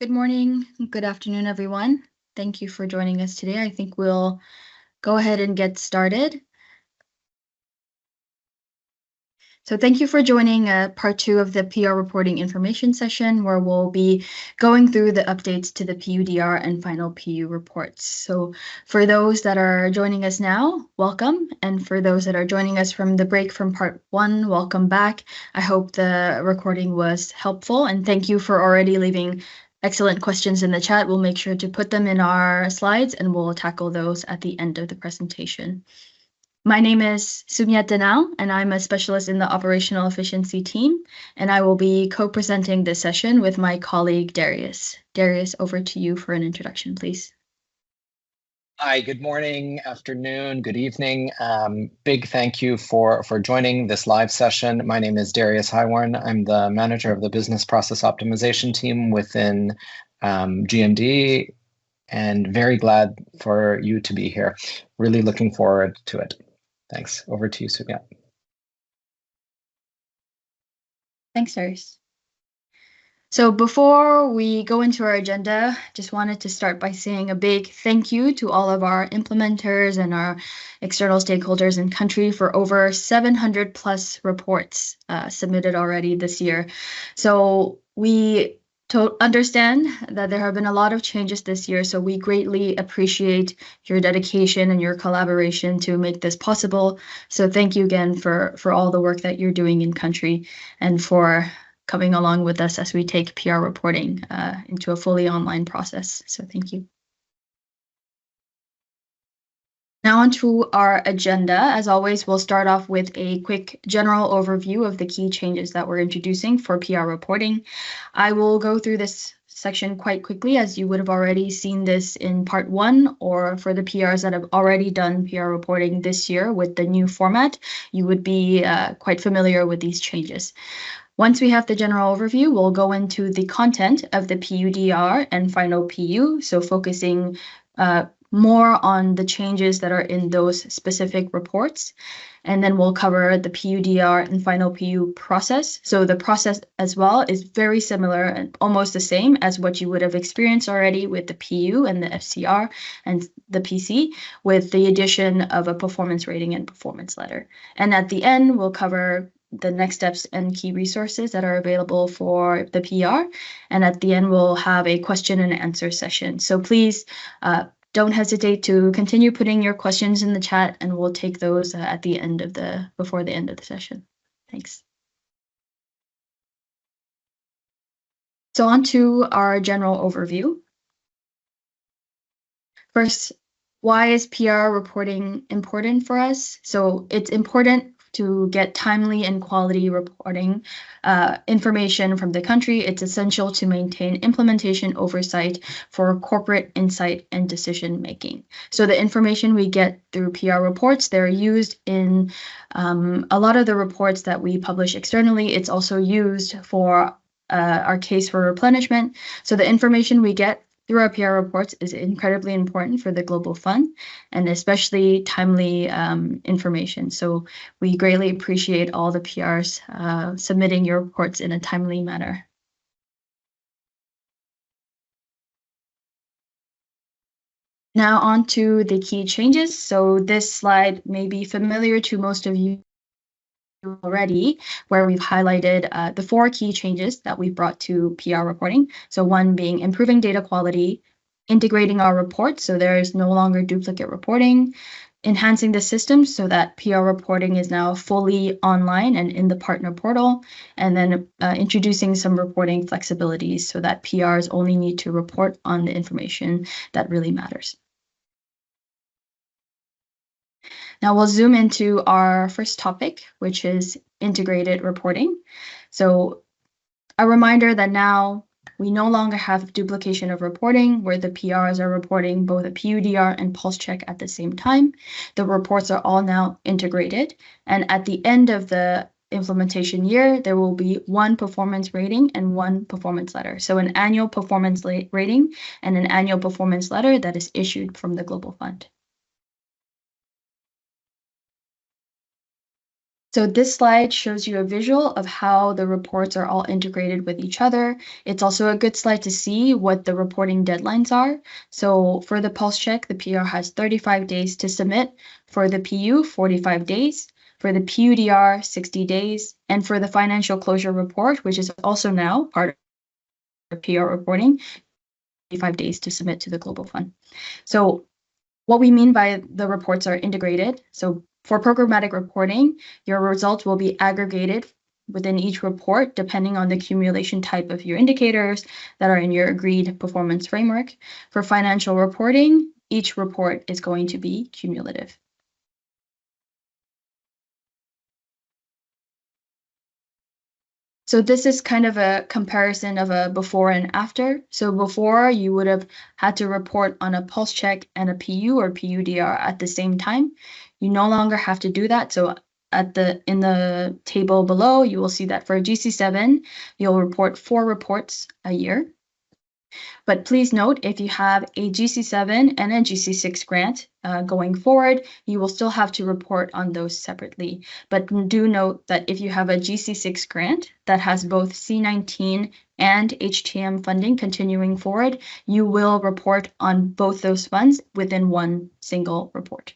Good morning, good afternoon, everyone. Thank you for joining us today. I think we'll go ahead and get started. So thank you for joining part 2 of the PR reporting information session, where we'll be going through the updates to the PUDR and final PU reports. So for those that are joining us now, welcome. And for those that are joining us from the break from part 1, welcome back. I hope the recording was helpful, and thank you for already leaving excellent questions in the chat. We'll make sure to put them in our slides and we'll tackle those at the end of the presentation. My name is Sumyat Danal, and I'm a specialist in the operational efficiency team, and I will be co-presenting this session with my colleague, Darius. Darius, over to you for an introduction, please. Hi, good morning, afternoon, good evening. Big thank you for joining this live session. My name is Darius Highwarn. I'm the manager of the business process optimization team within GMD, and very glad for you to be here. Really looking forward to it. Thanks. Over to you, Sumya. Thanks, Darius. So before we go into our agenda, just wanted to start by saying a big thank you to all of our implementers and our external stakeholders in country for over 700 plus reports submitted already this year. So we understand that there have been a lot of changes this year, so we greatly appreciate your dedication and your collaboration to make this possible. So thank you again for all the work that you're doing in country and for coming along with us as we take PR reporting into a fully online process. So thank you. Now on to our agenda. As always, we'll start off with a quick general overview of the key changes that we're introducing for PR reporting. I will go through this section quite quickly, as you would have already seen this in part 1, or for the PRs that have already done PR reporting this year with the new format, you would be quite familiar with these changes. Once we have the general overview, we'll go into the content of the PUDR and final PU, so focusing more on the changes that are in those specific reports. And then we'll cover the PUDR and final PU process. So the process as well is very similar and almost the same as what you would have experienced already with the PU and the FCR and the PC, with the addition of a performance rating and performance letter. And at the end, we'll cover the next steps and key resources that are available for the PR. And at the end, we'll have a question and answer session. So please don't hesitate to continue putting your questions in the chat, and we'll take those at the end of before the end of the session. Thanks. So on to our general overview. First, why is PR reporting important for us? So it's important to get timely and quality reporting information from the country. It's essential to maintain implementation oversight for corporate insight and decision making. So the information we get through PR reports, they're used in a lot of the reports that we publish externally. It's also used for our case for replenishment. So the information we get through our PR reports is incredibly important for the Global Fund, and especially timely information. So we greatly appreciate all the PRs submitting your reports in a timely manner. Now on to the key changes. So this slide may be familiar to most of you already, where we've highlighted the 4 key changes that we've brought to PR reporting. So one being improving data quality, integrating our reports so there is no longer duplicate reporting, enhancing the system so that PR reporting is now fully online and in the partner portal, and then introducing some reporting flexibilities so that PRs only need to report on the information that really matters. Now we'll zoom into our first topic, which is integrated reporting. So a reminder that now we no longer have duplication of reporting where the PRs are reporting both a PUDR and pulse check at the same time. The reports are all now integrated, and at the end of the implementation year, there will be one performance rating and one performance letter. So an annual performance rating and an annual performance letter that is issued from the Global Fund. So this slide shows you a visual of how the reports are all integrated with each other. It's also a good slide to see what the reporting deadlines are. So for the pulse check, the PR has 35 days to submit. For the PU, 45 days. For the PUDR, 60 days. And for the financial closure report, which is also now part of PR reporting, 45 days to submit to the Global Fund. So what we mean by the reports are integrated. So for programmatic reporting, your results will be aggregated within each report, depending on the accumulation type of your indicators that are in your agreed performance framework. For financial reporting, each report is going to be cumulative. So this is kind of a comparison of a before and after. So before, you would have had to report on a pulse check and a PU or PUDR at the same time. You no longer have to do that. So in the table below, you will see that for GC7, you'll report 4 reports a year. But please note, if you have a GC7 and a GC6 grant going forward, you will still have to report on those separately. But do note that if you have a GC6 grant that has both C19 and HTM funding continuing forward, you will report on both those funds within one single report.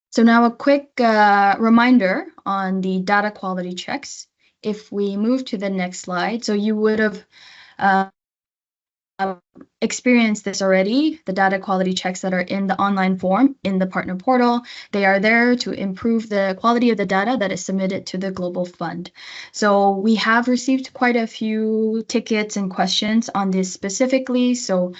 So now a quick reminder on the data quality checks. If we move to the next slide, so you would have experienced this already, the data quality checks that are in the online form in the partner portal. They are there to improve the quality of the data that is submitted to the Global Fund. So we have received quite a few tickets and questions on this specifically. So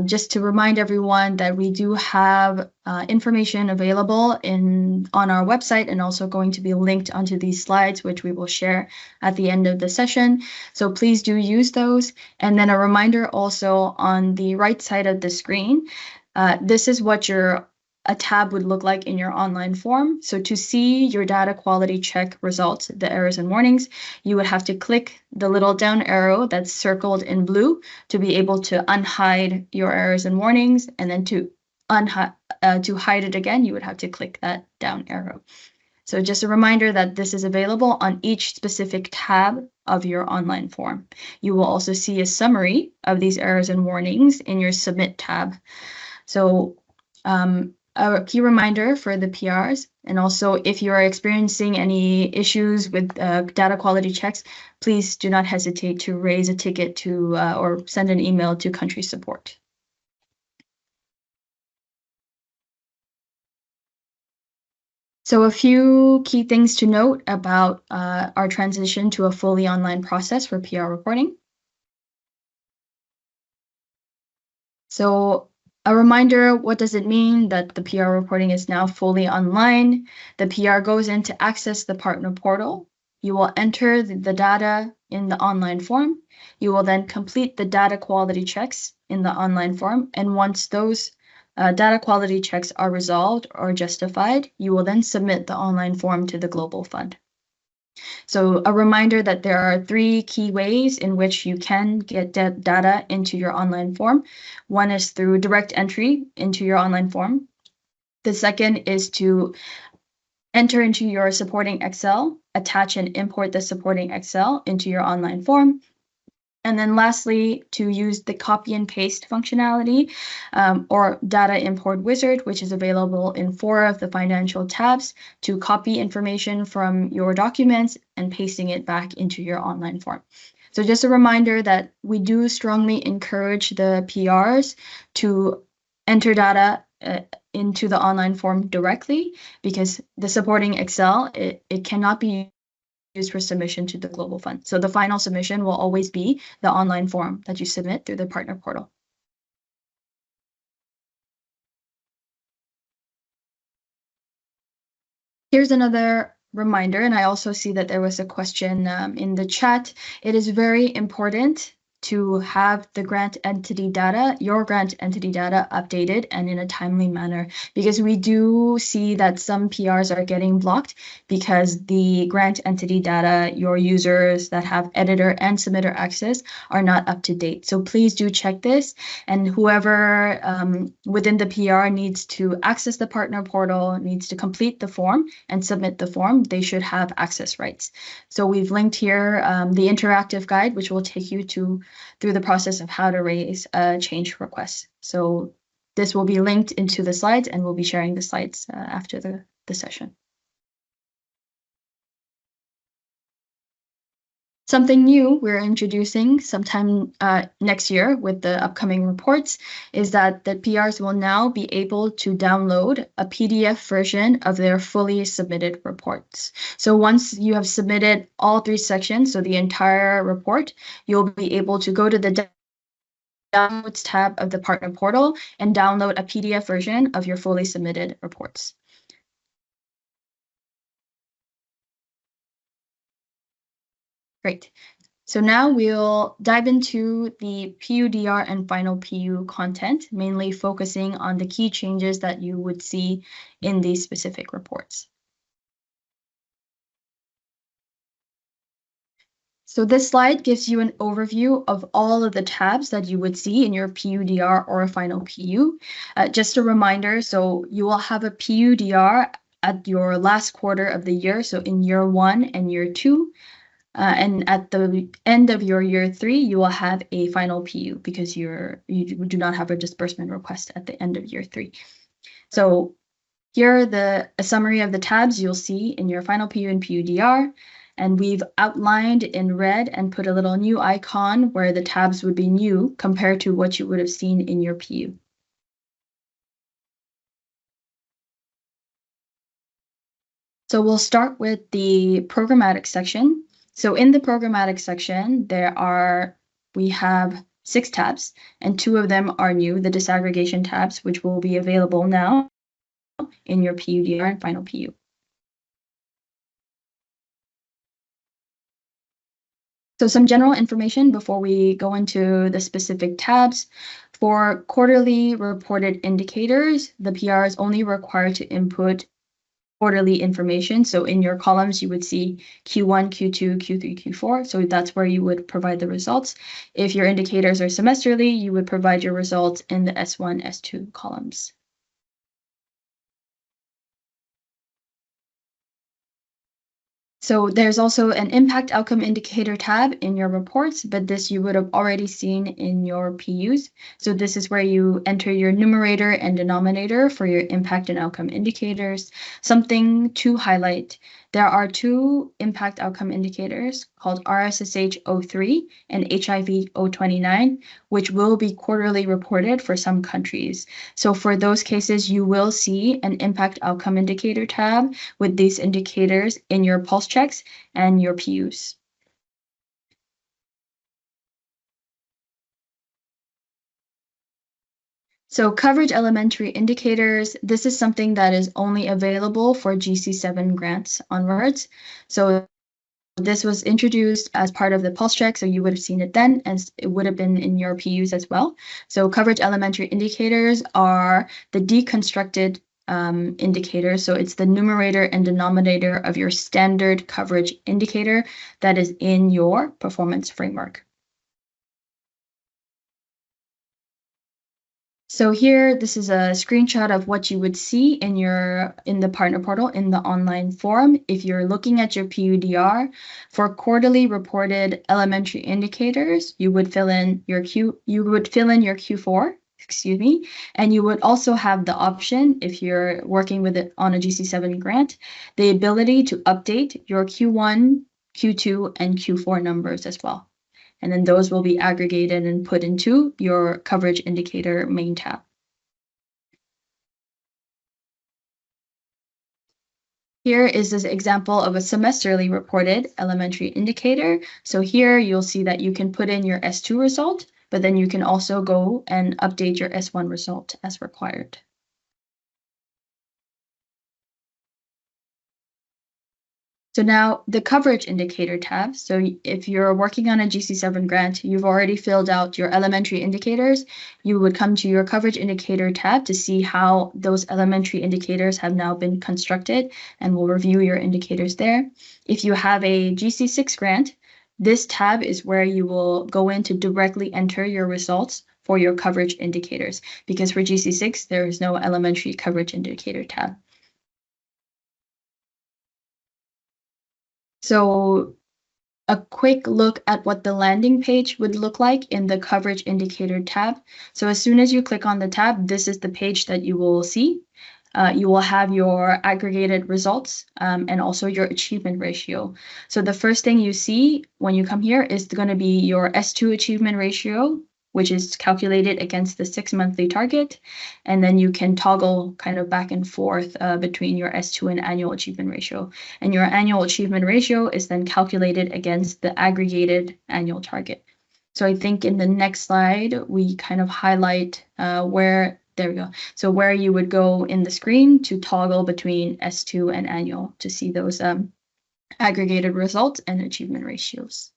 just to remind everyone that we do have information available on our website and also going to be linked onto these slides, which we will share at the end of the session. So please do use those. And then a reminder also on the right side of the screen, this is what a tab would look like in your online form. So to see your data quality check results, the errors and warnings, you would have to click the little down arrow that's circled in blue to be able to unhide your errors and warnings, and then to hide it again, you would have to click that down arrow. So just a reminder that this is available on each specific tab of your online form. You will also see a summary of these errors and warnings in your Submit tab. So a key reminder for the PRs, and also if you are experiencing any issues with data quality checks, please do not hesitate to raise a ticket to or send an email to country support. So a few key things to note about our transition to a fully online process for PR reporting. So a reminder, what does it mean that the PR reporting is now fully online? The PR goes in to access the partner portal. You will enter the data in the online form. You will then complete the data quality checks in the online form. And once those data quality checks are resolved or justified, you will then submit the online form to the Global Fund. So a reminder that there are 3 key ways in which you can get data into your online form. One is through direct entry into your online form. The second is to enter into your supporting Excel, attach and import the supporting Excel into your online form. And then lastly, to use the copy and paste functionality or data import wizard, which is available in 4 of the financial tabs, to copy information from your documents and pasting it back into your online form. So just a reminder that we do strongly encourage the PRs to enter data into the online form directly, because the supporting Excel, it cannot be used for submission to the Global Fund. So the final submission will always be the online form that you submit through the partner portal. Here's another reminder, and I also see that there was a question in the chat. It is very important to have the grant entity data, your grant entity data updated and in a timely manner, because we do see that some PRs are getting blocked because the grant entity data, your users that have editor and submitter access are not up to date. So please do check this, and whoever within the PR needs to access the partner portal, needs to complete the form and submit the form, they should have access rights. So we've linked here the interactive guide, which will take you through the process of how to raise a change request. So this will be linked into the slides, and we'll be sharing the slides after the session. Something new we're introducing sometime next year with the upcoming reports is that the PRs will now be able to download a PDF version of their fully submitted reports. So once you have submitted all 3 sections, so the entire report, you'll be able to go to the Downloads tab of the partner portal and download a PDF version of your fully submitted reports. Great. So now we'll dive into the PUDR and final PU content, mainly focusing on the key changes that you would see in these specific reports. So this slide gives you an overview of all of the tabs that you would see in your PUDR or a final PU. Just a reminder, so you will have a PUDR at your last quarter of the year, so in year 1 and year 2. And at the end of your year 3, you will have a final PU because you do not have a disbursement request at the end of year 3. So here are a summary of the tabs you'll see in your final PU and PUDR. And we've outlined in red and put a little new icon where the tabs would be new compared to what you would have seen in your PU. So we'll start with the programmatic section. So in the programmatic section, we have 6 tabs, and 2 of them are new, the disaggregation tabs, which will be available now in your PUDR and final PU. So some general information before we go into the specific tabs. For quarterly reported indicators, the PR is only required to input quarterly information. So in your columns, you would see Q1, Q2, Q3, Q4. So that's where you would provide the results. If your indicators are semesterly, you would provide your results in the S1, S2 columns. So there's also an impact outcome indicator tab in your reports, but this you would have already seen in your PUs. So this is where you enter your numerator and denominator for your impact and outcome indicators. Something to highlight, there are 2 impact outcome indicators called RSSH 03 and HIV 029, which will be quarterly reported for some countries. So for those cases, you will see an impact outcome indicator tab with these indicators in your pulse checks and your PUs. So coverage elementary indicators, this is something that is only available for GC7 grants onwards. So this was introduced as part of the pulse check, so you would have seen it then, and it would have been in your PUs as well. So coverage elementary indicators are the deconstructed indicators. So it's the numerator and denominator of your standard coverage indicator that is in your performance framework. So here, this is a screenshot of what you would see in the partner portal in the online form. If you're looking at your PUDR for quarterly reported elementary indicators, you would fill in your Q4, excuse me, and you would also have the option, if you're working with it on a GC7 grant, the ability to update your Q1, Q2, and Q4 numbers as well. And then those will be aggregated and put into your coverage indicator main tab. Here is this example of a semesterly reported elementary indicator. So here you'll see that you can put in your S2 result, but then you can also go and update your S1 result as required. So now the coverage indicator tab. So if you're working on a GC7 grant, you've already filled out your elementary indicators, you would come to your coverage indicator tab to see how those elementary indicators have now been constructed, and we'll review your indicators there. If you have a GC6 grant, this tab is where you will go in to directly enter your results for your coverage indicators, because for GC6, there is no elementary coverage indicator tab. So a quick look at what the landing page would look like in the coverage indicator tab. So as soon as you click on the tab, this is the page that you will see. You will have your aggregated results and also your achievement ratio. So the first thing you see when you come here is going to be your S2 achievement ratio, which is calculated against the 6-monthly target. And then you can toggle kind of back and forth between your S2 and annual achievement ratio. And your annual achievement ratio is then calculated against the aggregated annual target. So I think in the next slide, we kind of highlight where, there we go. So where you would go in the screen to toggle between S2 and annual to see those aggregated results and achievement ratios.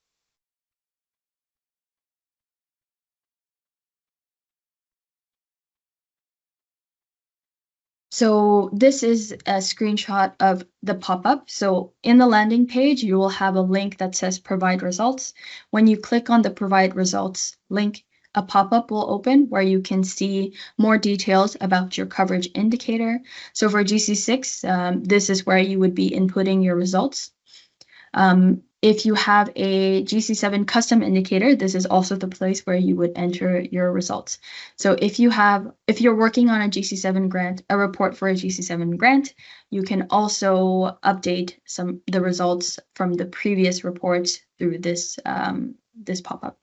So this is a screenshot of the pop-up. So in the landing page, you will have a link that says provide results. When you click on the provide results link, a pop-up will open where you can see more details about your coverage indicator. So for GC6, this is where you would be inputting your results. If you have a GC7 custom indicator, this is also the place where you would enter your results. So if you're working on a GC7 grant, a report for a GC7 grant, you can also update the results from the previous reports through this pop-up.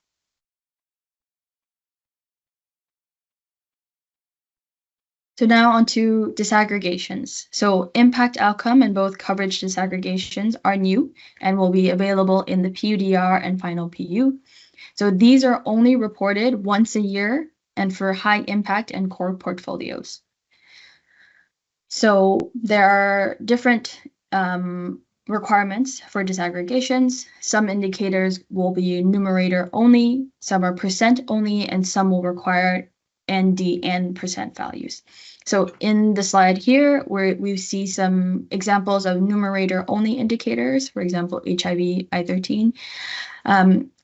So now on to disaggregations. So impact outcome and both coverage disaggregations are new and will be available in the PUDR and final PU. So these are only reported once a year and for high impact and core portfolios. So there are different requirements for disaggregations. Some indicators will be numerator only, some are percent only, and some will require ND and percent values. So in the slide here, where we see some examples of numerator only indicators, for example, HIV I13.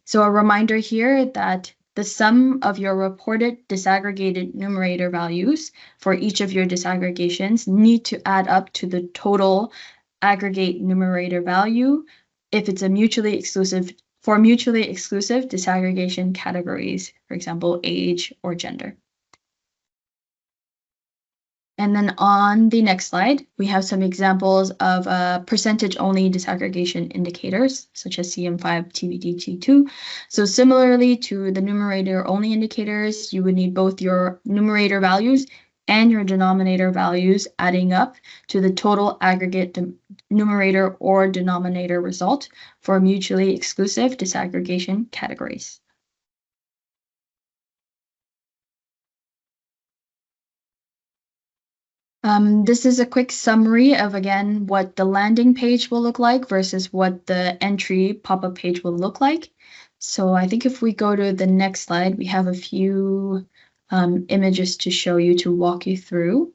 So a reminder here that the sum of your reported disaggregated numerator values for each of your disaggregations need to add up to the total aggregate numerator value if it's a mutually exclusive disaggregation categories, for example, age or gender. And then on the next slide, we have some examples of percentage-only disaggregation indicators, such as CM5 TVDT2. So similarly to the numerator-only indicators, you would need both your numerator values and your denominator values adding up to the total aggregate numerator or denominator result for mutually exclusive disaggregation categories. This is a quick summary of, again, what the landing page will look like versus what the entry pop-up page will look like. So I think if we go to the next slide, we have a few images to show you, to walk you through.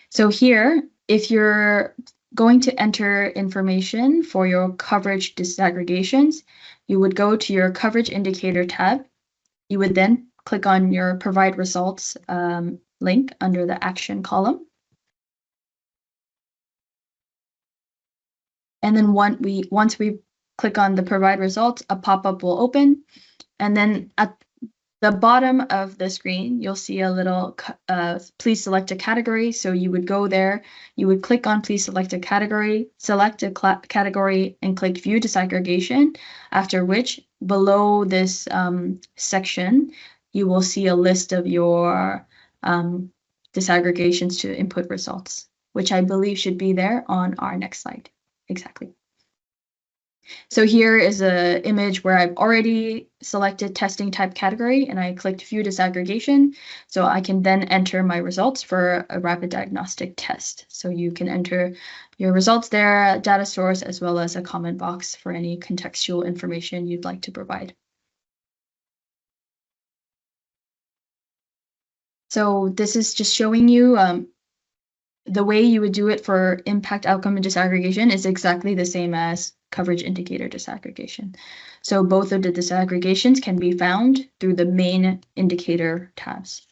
So here, if you're going to enter information for your coverage disaggregations, you would go to your coverage indicator tab. You would then click on your provide results link under the action column. And then once we click on the provide results, a pop-up will open. And then at the bottom of the screen, you'll see a little please select a category. So you would go there, you would click on please select a category, select a category and click view disaggregation, after which below this section, you will see a list of your disaggregations to input results, which I believe should be there on our next slide. Exactly. So here is an image where I've already selected testing type category and I clicked view disaggregation. So I can then enter my results for a rapid diagnostic test. So you can enter your results there, data source, as well as a comment box for any contextual information you'd like to provide. So this is just showing you the way you would do it for impact outcome and disaggregation is exactly the same as coverage indicator disaggregation. So both of the disaggregations can be found through the main indicator tabs.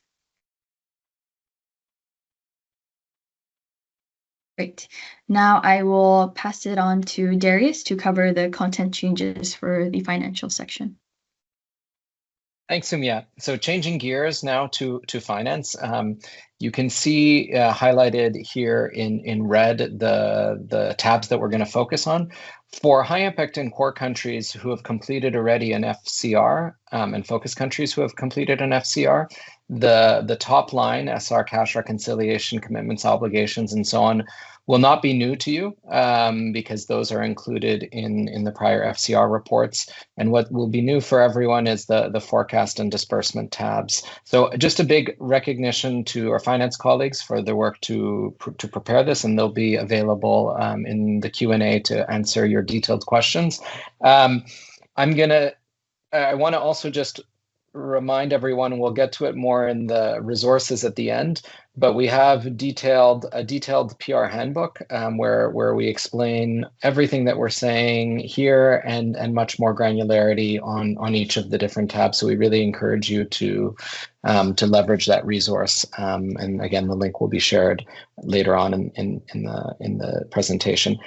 Great. Now I will pass it on to Darius to cover the content changes for the financial section. Thanks, Sumya. So changing gears now to finance, you can see highlighted here in red the tabs that we're going to focus on. For high impact and core countries who have completed already an FCR and focus countries who have completed an FCR, the top line, SR cash reconciliation, commitments, obligations, and so on, will not be new to you because those are included in the prior FCR reports. And what will be new for everyone is the forecast and disbursement tabs. So just a big recognition to our finance colleagues for the work to prepare this, and they'll be available in the Q&A to answer your detailed questions. I want to also just remind everyone, and we'll get to it more in the resources at the end, but we have a detailed PR handbook where we explain everything that we're saying here and much more granularity on each of the different tabs. So we really encourage you to leverage that resource. And again, the link will be shared later on in the presentation.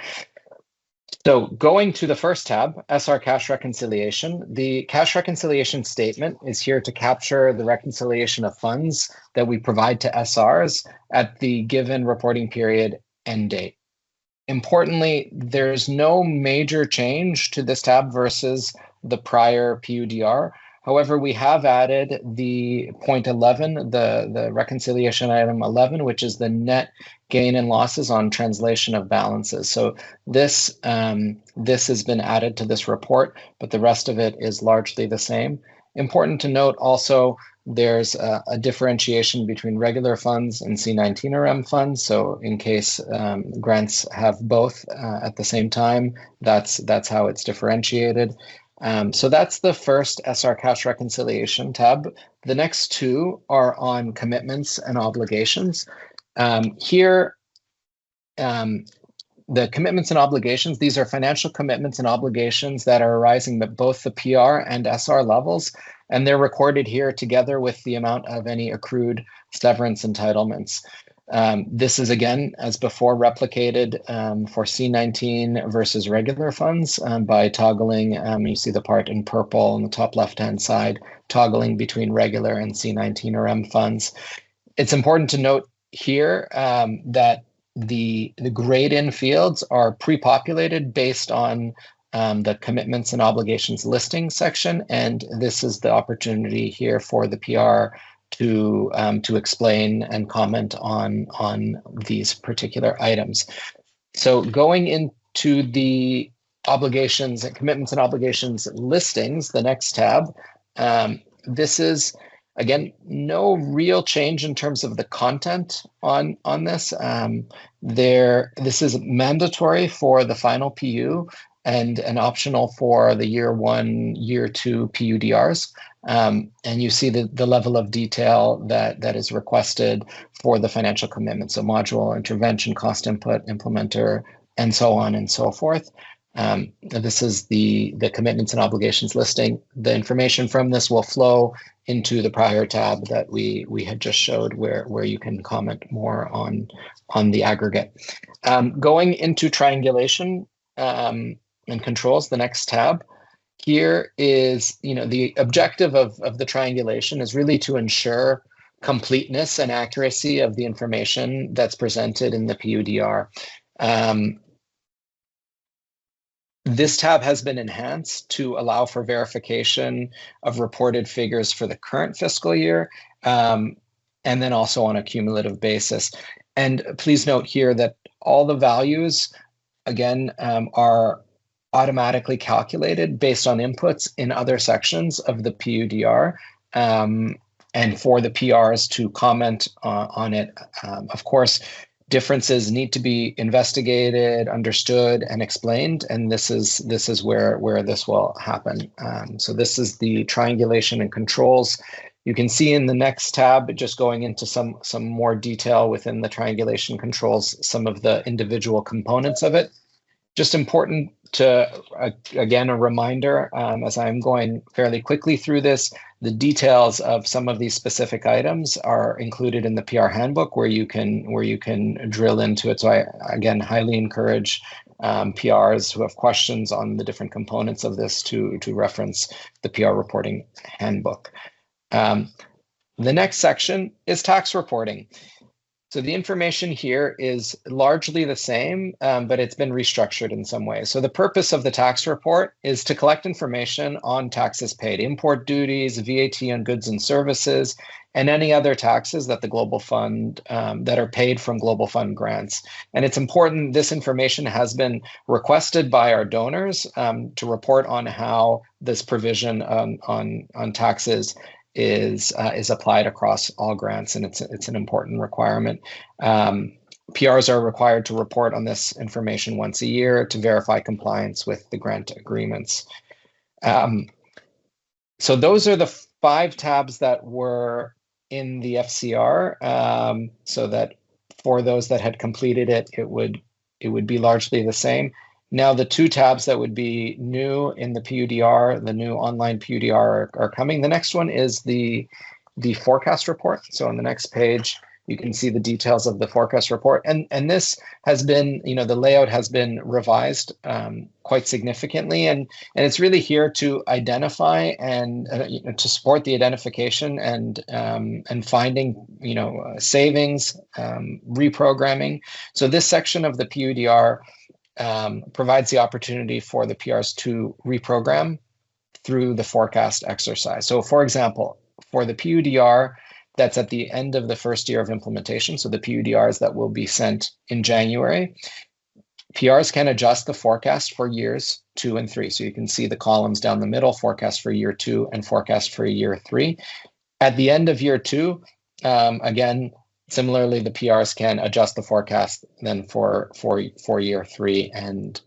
So going to the first tab, SR cash reconciliation, the cash reconciliation statement is here to capture the reconciliation of funds that we provide to SRs at the given reporting period end date. Importantly, there's no major change to this tab versus the prior PUDR. However, we have added the point 11, the reconciliation item 11, which is the net gain and losses on translation of balances. So this has been added to this report, but the rest of it is largely the same. Important to note also, there's a differentiation between regular funds and C19RM funds. So in case grants have both at the same time, that's how it's differentiated. So that's the first SR cash reconciliation tab. The next two are on commitments and obligations. Here, the commitments and obligations, these are financial commitments and obligations that are arising at both the PR and SR levels, and they're recorded here together with the amount of any accrued severance entitlements. This is, again, as before, replicated for C19 versus regular funds by toggling, you see the part in purple on the top left-hand side, toggling between regular and C19 RM funds. It's important to note here that the grade-in fields are pre-populated based on the commitments and obligations listing section, and this is the opportunity here for the PR to explain and comment on these particular items. So going into the obligations and commitments and obligations listings, the next tab, this is, again, no real change in terms of the content on this. This is mandatory for the final PU and optional for the year 1, year 2 PUDRs. And you see the level of detail that is requested for the financial commitment. So module, intervention, cost input, implementer, and so on and so forth. This is the commitments and obligations listing. The information from this will flow into the prior tab that we had just showed where you can comment more on the aggregate. Going into triangulation and controls, the next tab. Here is, the objective of the triangulation is really to ensure completeness and accuracy of the information that's presented in the PUDR. This tab has been enhanced to allow for verification of reported figures for the current fiscal year, and then also on a cumulative basis. And please note here that all the values, again, are automatically calculated based on inputs in other sections of the PUDR, and for the PRs to comment on it. Of course, differences need to be investigated, understood, and explained, and this is where this will happen. So this is the triangulation and controls. You can see in the next tab, just going into some more detail within the triangulation controls, some of the individual components of it. Just important to, again, a reminder, as I'm going fairly quickly through this, the details of some of these specific items are included in the PR handbook where you can drill into it. So I, again, highly encourage PRs who have questions on the different components of this to reference the PR reporting handbook. The next section is tax reporting. So the information here is largely the same, but it's been restructured in some way. So the purpose of the tax report is to collect information on taxes paid, import duties, VAT on goods and services, and any other taxes that the Global Fund, that are paid from Global Fund grants. And it's important, this information has been requested by our donors to report on how this provision on taxes is applied across all grants, and it's an important requirement. PRs are required to report on this information once a year to verify compliance with the grant agreements. So those are the 5 tabs that were in the FCR, so that for those that had completed it, it would be largely the same. Now, the 2 tabs that would be new in the PUDR, the new online PUDR are coming. The next one is the forecast report. So on the next page, you can see the details of the forecast report. And this has been, the layout has been revised quite significantly. And it's really here to identify and to support the identification and finding, savings, reprogramming. So this section of the PUDR provides the opportunity for the PRs to reprogram through the forecast exercise. So for example, for the PUDR that's at the end of the first year of implementation, so the PUDRs that will be sent in January, PRs can adjust the forecast for years 2 and 3. So you can see the columns down the middle, forecast for year 2 and forecast for year 3. At the end of year 2, again, similarly, the PRs can adjust the forecast then for year 3. And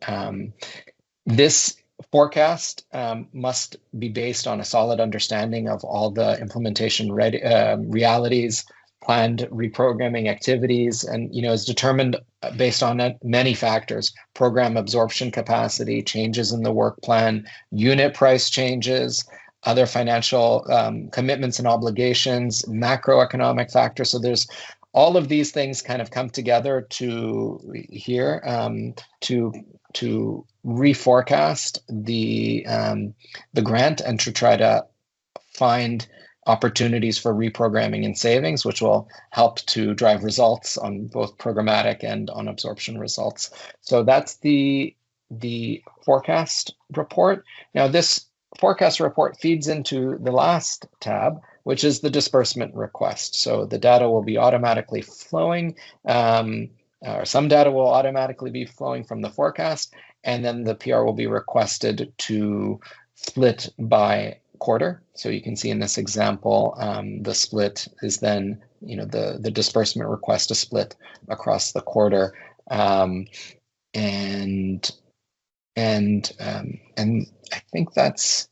this forecast must be based on a solid understanding of all the implementation realities, planned reprogramming activities, and is determined based on many factors: program absorption capacity, changes in the work plan, unit price changes, other financial commitments and obligations, macroeconomic factors. So there's all of these things kind of come together to here to reforecast the grant and to try to find opportunities for reprogramming and savings, which will help to drive results on both programmatic and on absorption results. So that's the forecast report. Now this forecast report feeds into the last tab, which is the disbursement request. So the data will be automatically flowing, or some data will automatically be flowing from the forecast, and then the PR will be requested to split by quarter. So you can see in this example, the split is then, the disbursement request is split across the quarter, and I think that's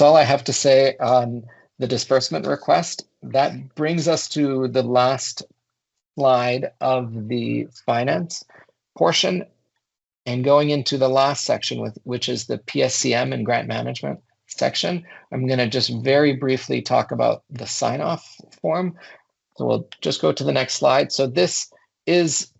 all I have to say on the disbursement request. That brings us to the last slide of the finance portion and going into the last section, which is the PSCM and grant management section. I'm going to just very briefly talk about the sign-off form. So we'll just go to the next slide. So this is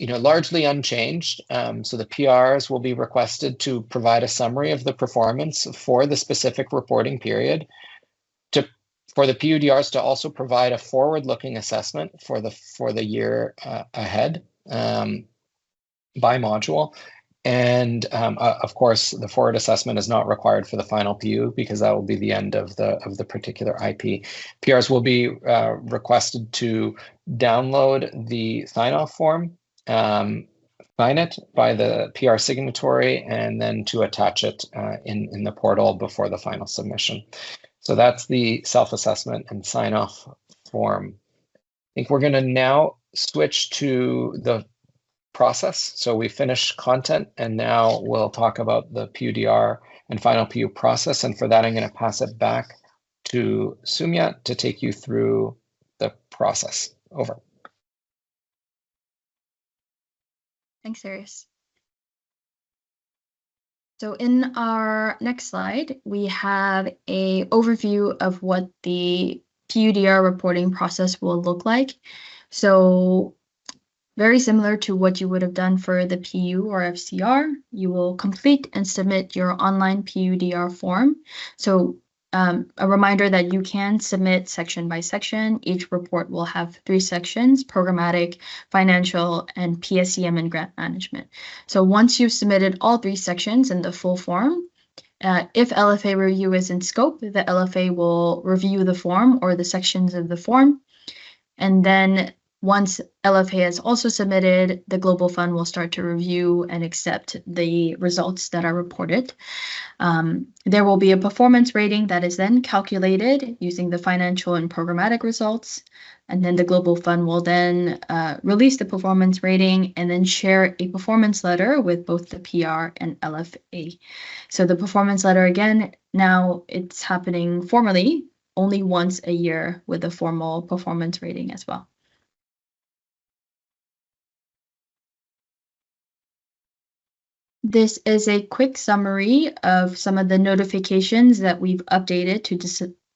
largely unchanged. So the PRs will be requested to provide a summary of the performance for the specific reporting period, for the PUDRs to also provide a forward-looking assessment for the year ahead by module. And of course, the forward assessment is not required for the final PU because that will be the end of the particular IP. PRs will be requested to download the sign-off form sign it by the PR signatory and then to attach it in the portal before the final submission. So that's the self-assessment and sign-off form. I think we're going to now switch to the process. So we finished content, and now we'll talk about the PUDR and final PU process. And for that, I'm going to pass it back to Sumya to take you through the process. Over. Thanks, Darius. So in our next slide, we have an overview of what the PUDR reporting process will look like. So very similar to what you would have done for the PU or FCR, you will complete and submit your online PUDR form. So a reminder that you can submit section by section. Each report will have 3 sections: programmatic, financial, and PSCM and grant management. So once you've submitted all 3 sections in the full form, if LFA review is in scope, the LFA will review the form or the sections of the form. And then once LFA has also submitted, the Global Fund will start to review and accept the results that are reported. There will be a performance rating that is then calculated using the financial and programmatic results. And then the Global Fund will then release the performance rating and then share a performance letter with both the PR and LFA. So the performance letter, again, now it's happening formally only once a year with a formal performance rating as well. This is a quick summary of some of the notifications that we've updated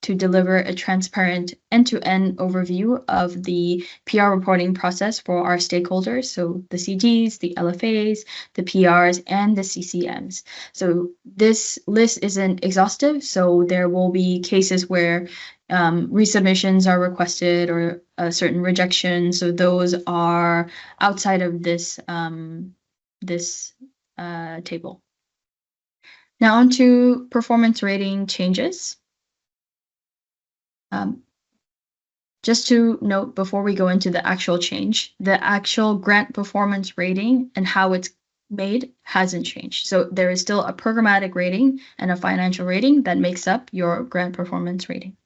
to deliver a transparent end-to-end overview of the PR reporting process for our stakeholders, so the CGs, the LFAs, the PRs, and the CCMs. So this list isn't exhaustive, so there will be cases where resubmissions are requested or certain rejections, so those are outside of this table. Now on to performance rating changes. Just to note before we go into the actual change, the actual grant performance rating and how it's made hasn't changed. So there is still a programmatic rating and a financial rating that makes up your grant performance rating.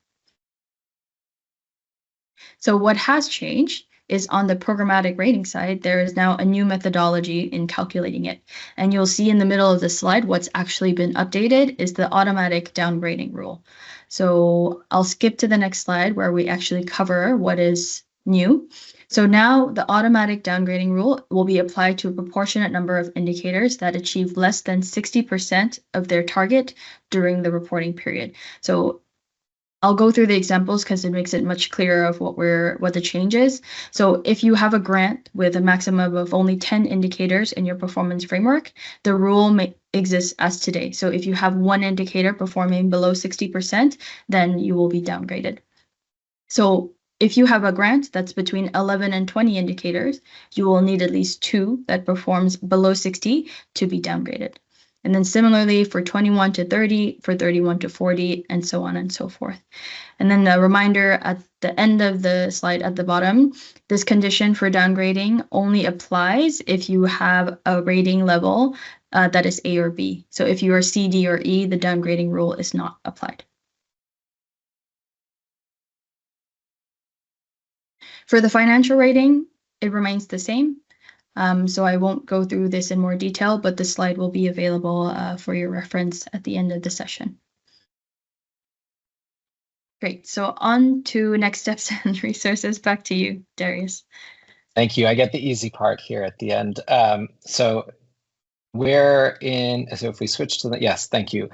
So what has changed is on the programmatic rating side, there is now a new methodology in calculating it. And you'll see in the middle of the slide, what's actually been updated is the automatic downgrading rule. So I'll skip to the next slide where we actually cover what is new. So now the automatic downgrading rule will be applied to a proportionate number of indicators that achieve less than 60% of their target during the reporting period. So I'll go through the examples because it makes it much clearer of what the change is. So if you have a grant with a maximum of only 10 indicators in your performance framework, the rule may exist as today. So if you have one indicator performing below 60%, then you will be downgraded. So if you have a grant that's between 11 and 20 indicators, you will need at least 2 that performs below 60 to be downgraded. And then similarly for 21 to 30, for 31 to 40, and so on and so forth. And then the reminder at the end of the slide at the bottom, this condition for downgrading only applies if you have a rating level that is A or B. So if you are C, D, or E, the downgrading rule is not applied. For the financial rating, it remains the same. So I won't go through this in more detail, but the slide will be available for your reference at the end of the session. Great. So on to next steps and resources. Back to you, Darius. Thank you. I get the easy part here at the end. So if we switch to yes, thank you.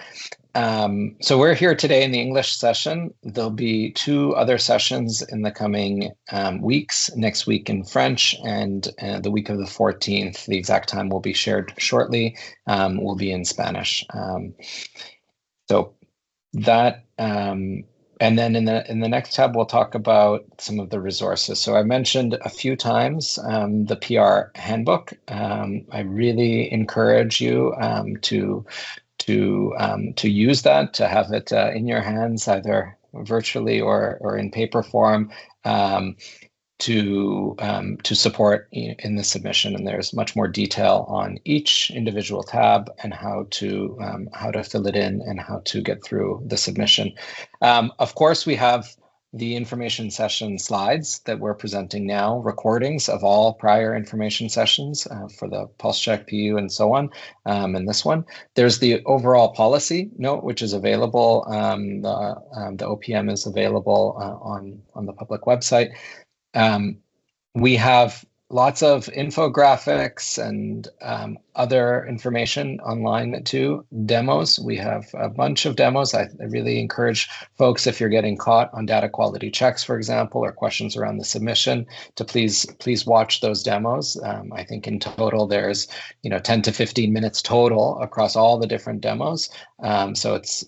So we're here today in the English session. There'll be 2 other sessions in the coming weeks, next week in French and the week of the 14th. The exact time will be shared shortly, will be in Spanish. So that, and then in the next tab, we'll talk about some of the resources. So I mentioned a few times the PR handbook. I really encourage you to use that, to have it in your hands, either virtually or in paper form. support in the submission, and there's much more detail on each individual tab and how to fill it in and how to get through the submission. Of course, we have the information session slides that we're presenting now, recordings of all prior information sessions for the pulse check, PU, and so on, and this one. There's the overall policy note, which is available. The OPM is available on the public website. We have lots of infographics and other information online too. Demos, we have a bunch of demos. I really encourage folks, if you're getting caught on data quality checks, for example, or questions around the submission, to please watch those demos. I think in total there's 10 to 15 minutes total across all the different demos. So it's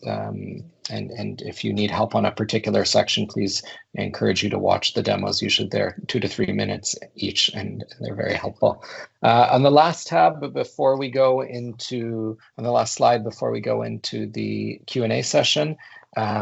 and if you need help on a particular section, please, I encourage you to watch the demos. Usually they're 2 to 3 minutes each, and they're very helpful. On the last tab, before we go into, on the last slide, before we go into the Q&A session,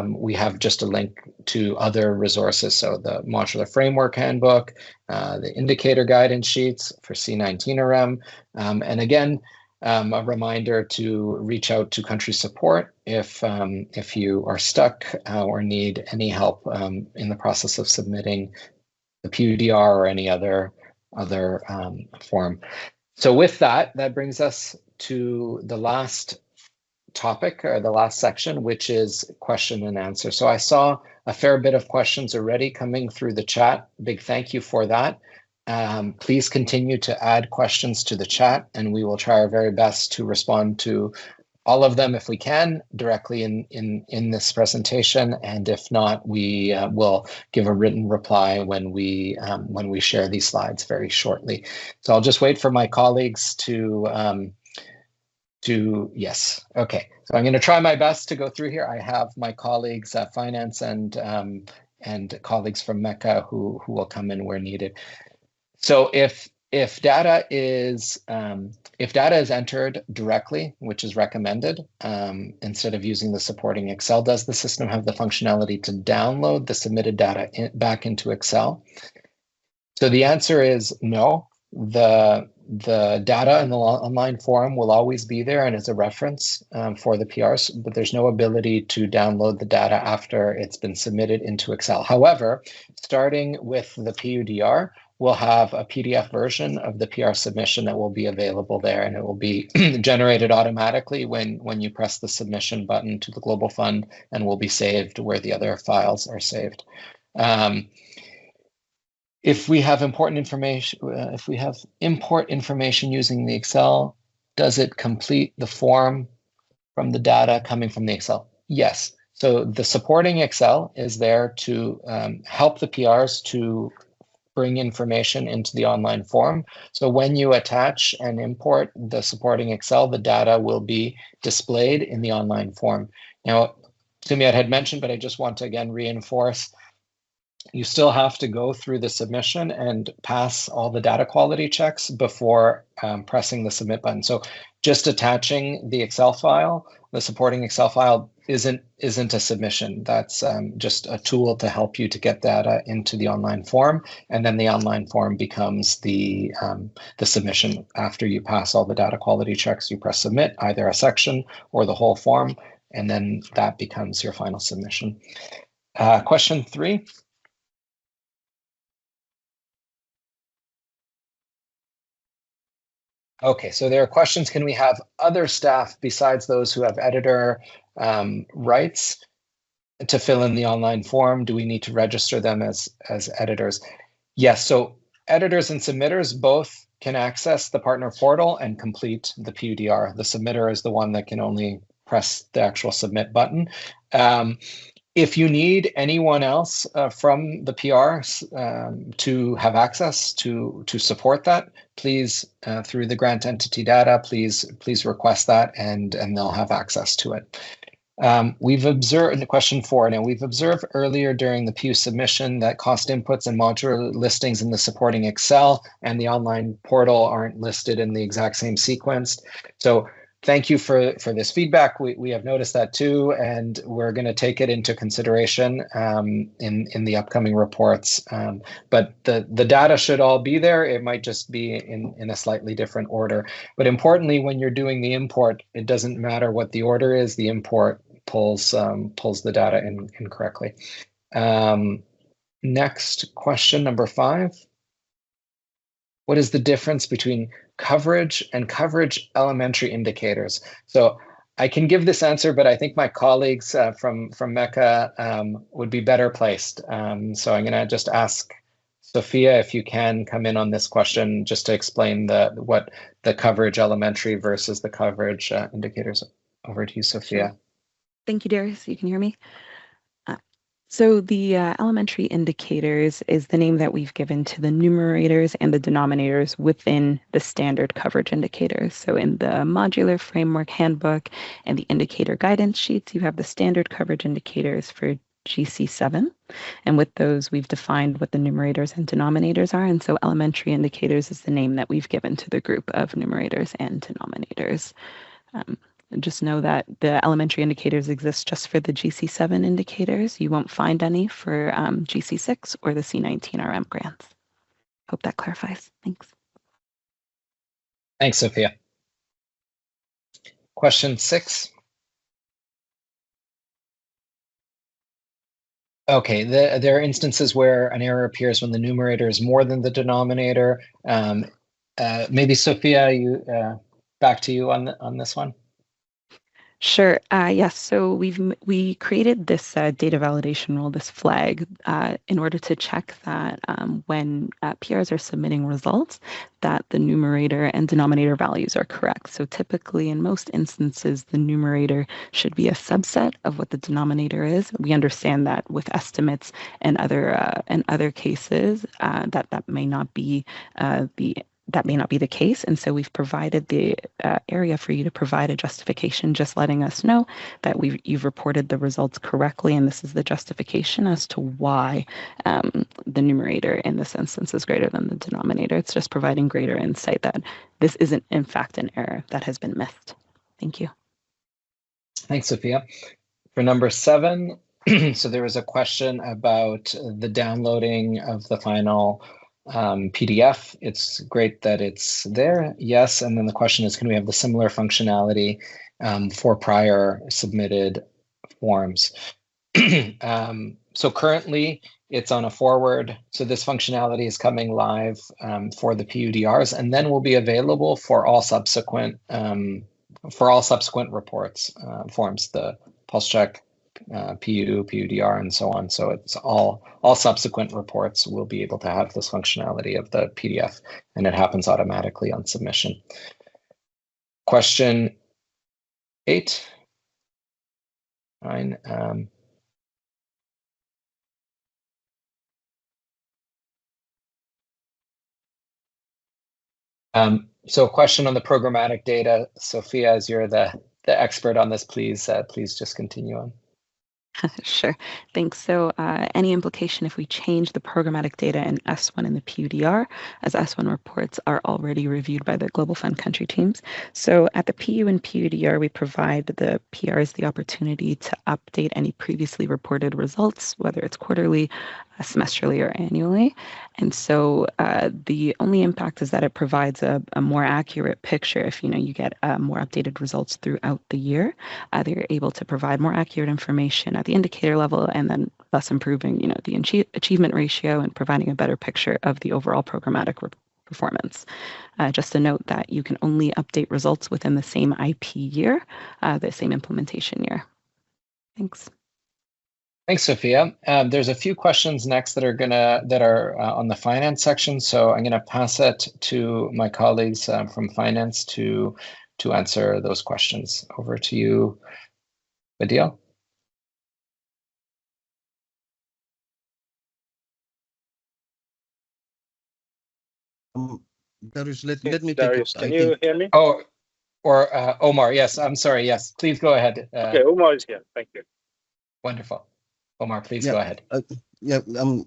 we have just a link to other resources. So the Modular Framework Handbook, the indicator guidance sheets for C19RM, and again, a reminder to reach out to country support if you are stuck or need any help in the process of submitting the PUDR or any other form. So with that brings us to the last topic, or the last section, which is question and answer. So I saw a fair bit of questions already coming through the chat. Big thank you for that. Please continue to add questions to the chat, and we will try our very best to respond to all of them if we can directly in this presentation, and if not, we will give a written reply when we share these slides very shortly. So I'll just wait for my colleagues to yes, okay. So I'm going to try my best to go through here. I have my colleagues at finance and colleagues from MECA who will come in where needed. So if data is entered directly, which is recommended, instead of using the supporting Excel, does the system have the functionality to download the submitted data back into Excel? So the answer is no. The data in the online form will always be there and is a reference for the PRs, but there's no ability to download the data after it's been submitted into Excel. However, starting with the PUDR, we'll have a PDF version of the PR submission that will be available there, and it will be generated automatically when you press the submission button to the Global Fund, and will be saved where the other files are saved. If we have important information, if we have import information using the Excel, does it complete the form from the data coming from the Excel? Yes. So the supporting Excel is there to help the PRs to bring information into the online form. So when you attach and import the supporting Excel, the data will be displayed in the online form. Now, Sumit had mentioned, but I just want to again reinforce, you still have to go through the submission and pass all the data quality checks before pressing the submit button. So just attaching the Excel file, the supporting Excel file, isn't a submission. That's just a tool to help you to get data into the online form, and then the online form becomes the submission. After you pass all the data quality checks, you press submit, either a section or the whole form, and then that becomes your final submission. Question 3. Okay, so there are questions. Can we have other staff besides those who have editor rights to fill in the online form? Do we need to register them as editors? Yes, so editors and submitters both can access the partner portal and complete the PUDR. The submitter is the one that can only press the actual submit button. If you need anyone else from the PRs to have access to support that, please, through the grant entity data, please request that, and they'll have access to it. We've observed, question 4, now we've observed earlier during the PU submission that cost inputs and modular listings in the supporting Excel and the online portal aren't listed in the exact same sequence. So thank you for this feedback. We have noticed that too, and we're going to take it into consideration in the upcoming reports. But the data should all be there. It might just be in a slightly different order. But importantly, when you're doing the import, it doesn't matter what the order is. The import pulls the data in correctly. Next question, number 5. What is the difference between coverage and coverage elementary indicators? So I can give this answer, but I think my colleagues from MECA would be better placed. So I'm going to just ask Sophia if you can come in on this question just to explain what the coverage elementary versus the coverage indicators. Over to you, Sophia. Sure. Thank you, Darius. You can hear me? So the elementary indicators is the name that we've given to the numerators and the denominators within the standard coverage indicators. So in the modular framework handbook and the indicator guidance sheets, you have the standard coverage indicators for GC7. And with those, we've defined what the numerators and denominators are. And so elementary indicators is the name that we've given to the group of numerators and denominators. Just know that the elementary indicators exist just for the GC7 indicators. You won't find any for GC6 or the C19RM grants. Hope that clarifies. Thanks. Thanks, Sophia. Question 6. Okay, there are instances where an error appears when the numerator is more than the denominator. Maybe Sophia, back to you on this one. Sure. Yes. So we created this data validation rule, this flag, in order to check that when PRs are submitting results, that the numerator and denominator values are correct. So typically, in most instances, the numerator should be a subset of what the denominator is. We understand that with estimates and other cases, that may not be the case. And so we've provided the area for you to provide a justification, just letting us know that you've reported the results correctly. And this is the justification as to why the numerator in this instance is greater than the denominator. It's just providing greater insight that this isn't, in fact, an error that has been missed. Thank you. Thanks, Sophia. For number 7, so there was a question about the downloading of the final PDF. It's great that it's there. Yes. And then the question is, can we have the similar functionality for prior submitted forms? So currently it's on a forward. So this functionality is coming live for the PUDRs, and then will be available for all subsequent reports, forms, the pulse check, PU, PUDR, and so on. So it's all subsequent reports will be able to have this functionality of the PDF, and it happens automatically on submission. Question 8. Fine. So a question on the programmatic data. Sophia, as you're the expert on this, please just continue on. Sure. Thanks. So any implication if we change the programmatic data in S1 in the PUDR, as S1 reports are already reviewed by the Global Fund country teams. So at the PU and PUDR, we provide the PRs the opportunity to update any previously reported results, whether it's quarterly, semesterally, or annually. And so the only impact is that it provides a more accurate picture. If you get more updated results throughout the year, they're able to provide more accurate information at the indicator level, and then thus improving the achievement ratio and providing a better picture of the overall programmatic performance. Just a note that you can only update results within the same IP year, the same implementation year. Thanks. Thanks, Sophia. There's a few questions next that are on the finance section, so I'm gonna pass it to my colleagues from finance to answer those questions. Over to you, Badil. Darius, let me Darius, take it. can you hear me? Oh, or Omar. Yes, I'm sorry. Yes, please go ahead. Okay, Omar is here. Thank you. Wonderful. Omar, please go ahead. Yeah,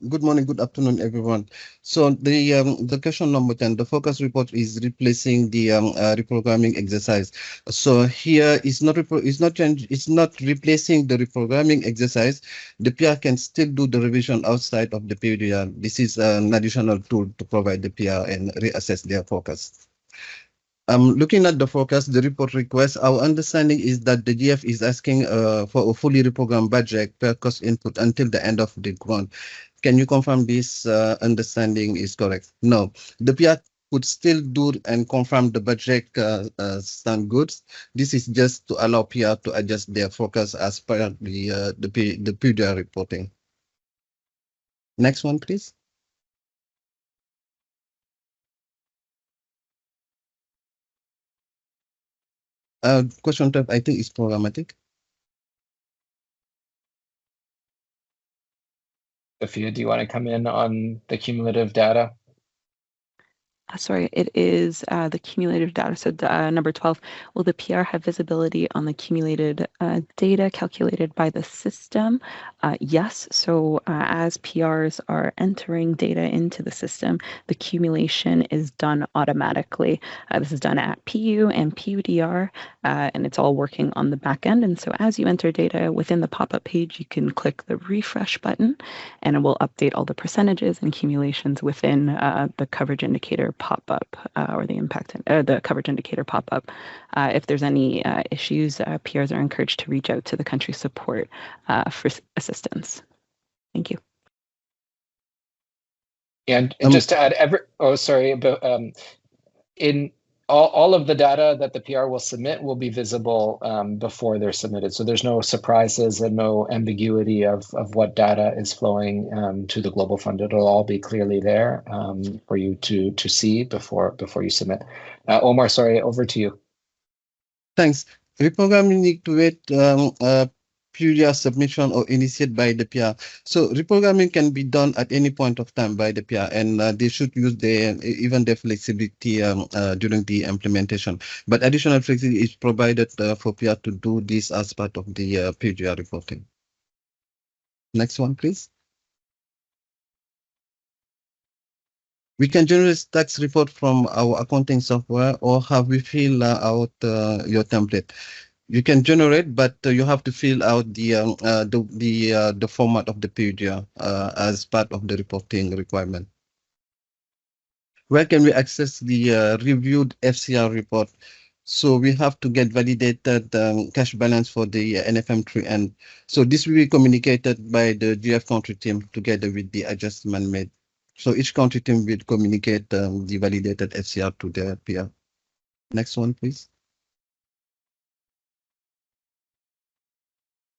good morning, good afternoon, everyone. So the question number 10, the focus report is replacing the reprogramming exercise. So here it's not replacing the reprogramming exercise. The PR can still do the revision outside of the PUDR. This is an additional tool to provide the PR and reassess their focus. Looking at the forecast, the report request, our understanding is that the GF is asking for a fully reprogrammed budget per cost input until the end of the grant. Can you confirm this understanding is correct? No, the PR could still do and confirm the budget stand goods. This is just to allow PR to adjust their forecast as per the PUDR reporting. Next one, please. Question 12, I think is programmatic. Sophia, do you want to come in on the cumulative data? Sorry, it is the cumulative data. So number 12, will the PR have visibility on the cumulated data calculated by the system? Yes. So as PRs are entering data into the system, the accumulation is done automatically. This is done at PU and PUDR, and it's all working on the back end. And so as you enter data within the pop-up page, you can click the refresh button, and it will update all the percentages and accumulations within the coverage indicator pop-up or the the coverage indicator pop-up. If there's any issues, PRs are encouraged to reach out to the country support for assistance. Thank you. And just to add, in all of the data that the PR will submit will be visible before they're submitted. So there's no surprises and no ambiguity of what data is flowing to the Global Fund. It'll all be clearly there for you to see before you submit. Omar, sorry, over to you. Thanks. Reprogramming need to wait PUDR submission or initiated by the PR. So reprogramming can be done at any point of time by the PR, and they should use even the flexibility during the implementation. But additional flexibility is provided for PR to do this as part of the PUDR reporting. Next one, please. We can generate tax report from our accounting software, or have we fill out your template? You can generate, but you have to fill out the format of the PUDR as part of the reporting requirement. Where can we access the reviewed FCR report? So we have to get validated cash balance for the NFM3, and so this will be communicated by the GF country team together with the adjustment made. So each country team will communicate the validated FCR to their PR. Next one, please.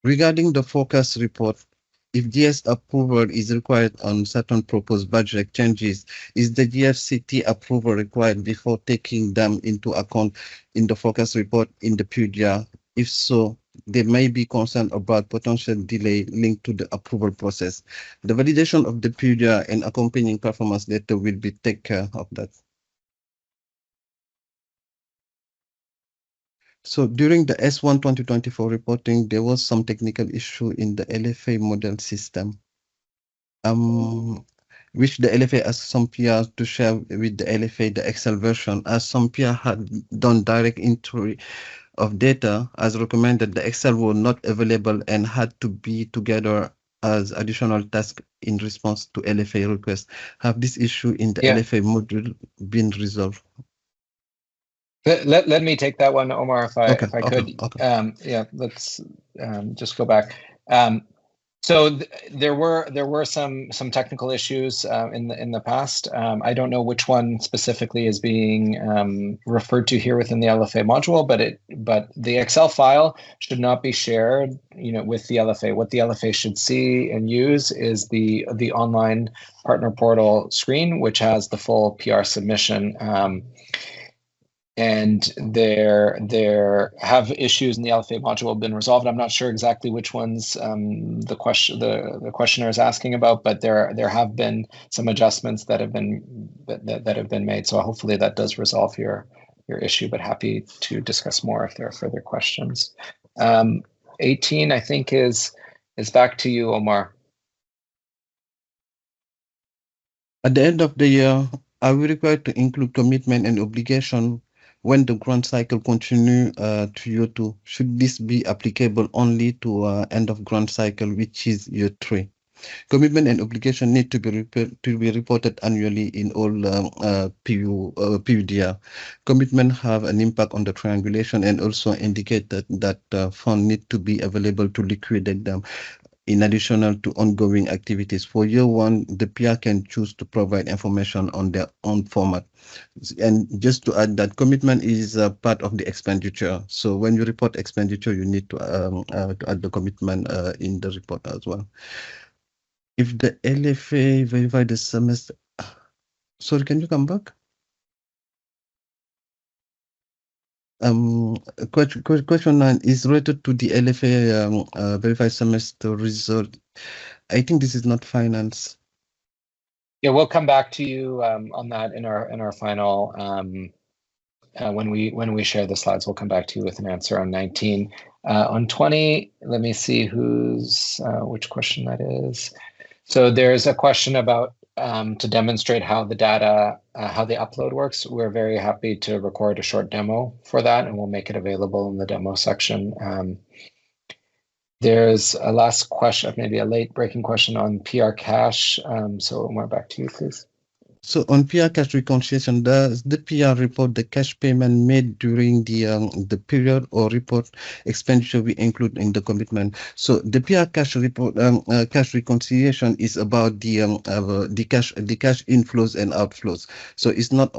Regarding the forecast report, if GS approval is required on certain proposed budget changes, is the GFCT approval required before taking them into account in the forecast report in the PUDR? If so, there may be concern about potential delay linked to the approval process. The validation of the PUDR and accompanying performance data will be take care of that. So during the S1 2024 reporting, there was some technical issue in the LFA model system, which the LFA asked some PR to share with the LFA the Excel version, as some PR had done direct entry of data as recommended. The Excel was not available and had to be together as additional task in response to LFA requests. Have this issue in the LFA module been resolved? Let me take that one, Omar, if I could. Yeah, let's just go back. So there were some technical issues in the past. I don't know which one specifically is being referred to here within the LFA module, but the Excel file should not be shared, with the LFA. What the LFA should see and use is the online partner portal screen, which has the full PR submission. And there have issues in the LFA module been resolved. I'm not sure exactly which ones the questioner is asking about, but there have been some adjustments that have been made. So hopefully that does resolve your issue. But happy to discuss more if there are further questions. 18, I think, is back to you, Omar. At the end of the year, are we required to include commitment and obligation when the grant cycle continue to year 2? Should this be applicable only to end of grant cycle, which is year 3? Commitment and obligation need to be reported annually in all PUDR. Commitment have an impact on the triangulation and also indicate that fund need to be available to liquidate them in addition to ongoing activities. For year 1, the PR can choose to provide information on their own format. And just to add that commitment is a part of the expenditure. So when you report expenditure, you need to add the commitment in the report as well. If the LFA verify the semester, sorry, can you come back? Question 9 is related to the LFA verified semester result. I think this is not finance. Yeah, we'll come back to you on that in our final when we share the slides. We'll come back to you with an answer on 19. On 20, let me see which question that is. So there's a question about to demonstrate how the data, how the upload works. We're very happy to record a short demo for that, and we'll make it available in the demo section. There's a last question, maybe a late breaking question on PR cash. So Omar, back to you, please. So on PR cash reconciliation, does the PR report the cash payment made during the period or report expenditure we include in the commitment? So the PR cash report cash reconciliation is about the cash inflows and outflows. So it's not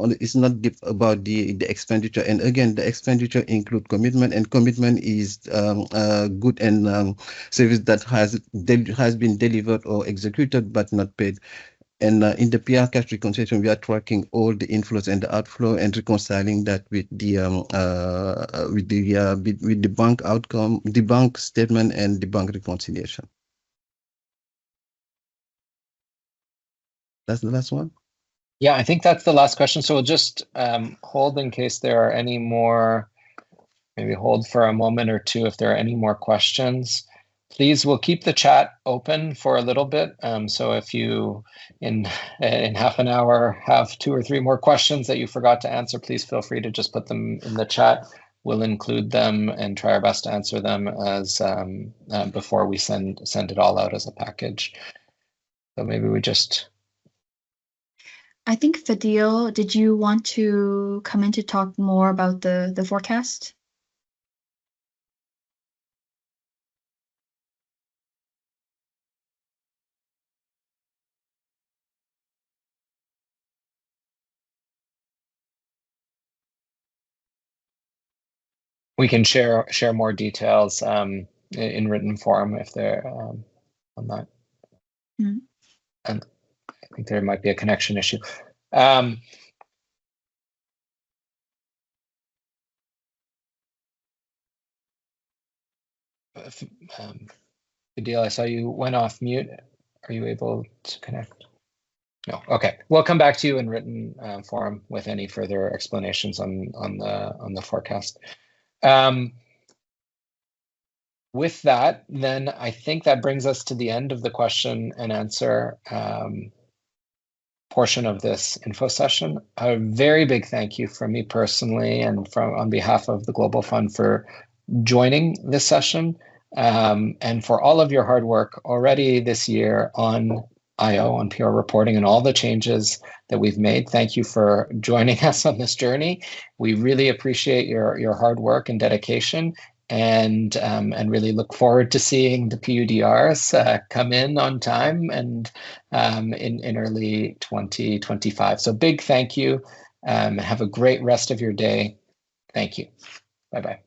about the expenditure. And again, the expenditure include commitment, and commitment is good and service that has been delivered or executed but not paid. And in the PR cash reconciliation, we are tracking all the inflows and the outflow and reconciling that with the bank outcome, the bank statement, and the bank reconciliation. That's the last one. Yeah, I think that's the last question. So we'll just hold in case there are any more. Maybe hold for a moment or two if there are any more questions. Please, we'll keep the chat open for a little bit. So if you, in half an hour, have 2 or 3 more questions that you forgot to answer, please feel free to just put them in the chat. We'll include them and try our best to answer them as before we send it all out as a package. So maybe we just. I think Fadil, did you want to come in to talk more about the forecast? We can share more details in written form if they're on that. Mm-hmm. And I think there might be a connection issue. Fadil, I saw you went off mute. Are you able to connect? No. Okay. We'll come back to you in written form with any further explanations on the forecast. With that, then I think that brings us to the end of the question and answer portion of this info session. A very big thank you from me personally and on behalf of the Global Fund for joining this session and for all of your hard work already this year on IO, on PR reporting, and all the changes that we've made. Thank you for joining us on this journey. We really appreciate your hard work and dedication, and really look forward to seeing the PUDRs come in on time and in early 2025. So big thank you. Have a great rest of your day. Thank you. Bye-bye.